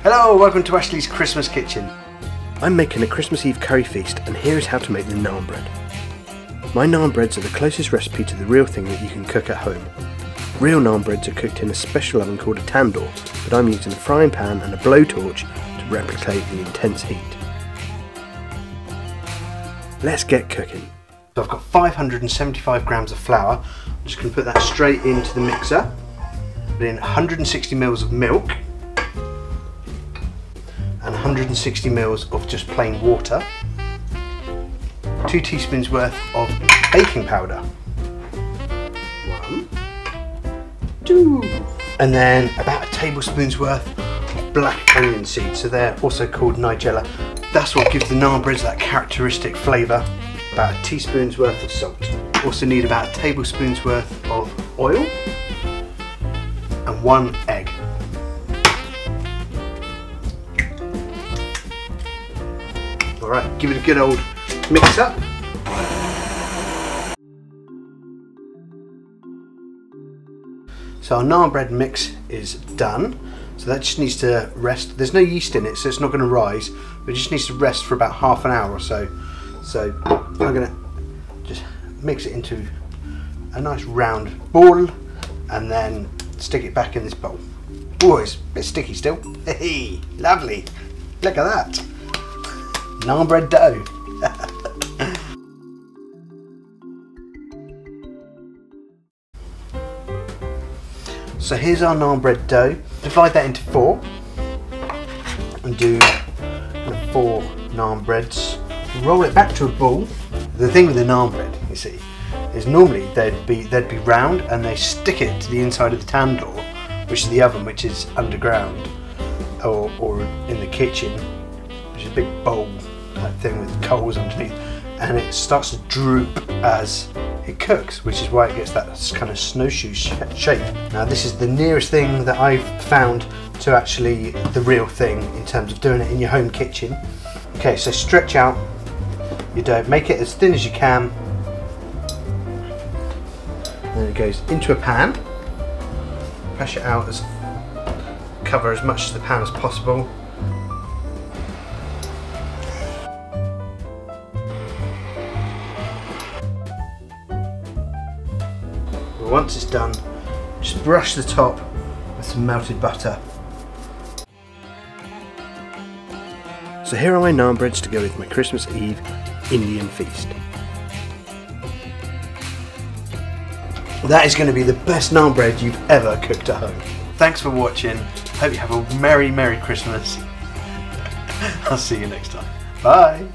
Hello, welcome to Ashley's Christmas Kitchen. I'm making a Christmas Eve curry feast, and here is how to make the naan bread. My naan breads are the closest recipe to the real thing that you can cook at home. Real naan breads are cooked in a special oven called a tandoor, but I'm using a frying pan and a blowtorch to replicate the intense heat. Let's get cooking. So I've got 575 grams of flour. I'm just going to put that straight into the mixer. Put in 160 ml of milk and 160 ml of just plain water. 2 teaspoons worth of baking powder. 1, 2, and then about a tablespoon's worth of black onion seeds. So they're also called nigella. That's what gives the naan breads that characteristic flavour. About a teaspoon's worth of salt. Also need about a tablespoon's worth of oil and 1 egg. Alright, give it a good old mix up. So our naan bread mix is done. So that just needs to rest. There's no yeast in it, so it's not going to rise, but it just needs to rest for about half an hour or so. So I'm going to just mix it into a nice round ball and then stick it back in this bowl. Oh, it's a bit sticky still. Hey, lovely. Look at that. Naan bread dough. So here's our naan bread dough. Divide that into 4 and do 4 naan breads. Roll it back to a ball. The thing with the naan bread, you see, is normally they'd be round and they stick it to the inside of the tandoor, which is the oven, which is underground or in the kitchen, which is a big bowl type thing with coals underneath, and it starts to droop as it cooks, which is why it gets that kind of snowshoe shape. Now this is the nearest thing that I've found to actually the real thing in terms of doing it in your home kitchen. Okay, so stretch out your dough, make it as thin as you can, and then it goes into a pan. Press it out, cover as much of the pan as possible. Once it's done, just brush the top with some melted butter. So here are my naan breads to go with my Christmas Eve Indian feast. That is going to be the best naan bread you've ever cooked at home. Thanks for watching. Hope you have a merry Christmas. I'll see you next time. Bye.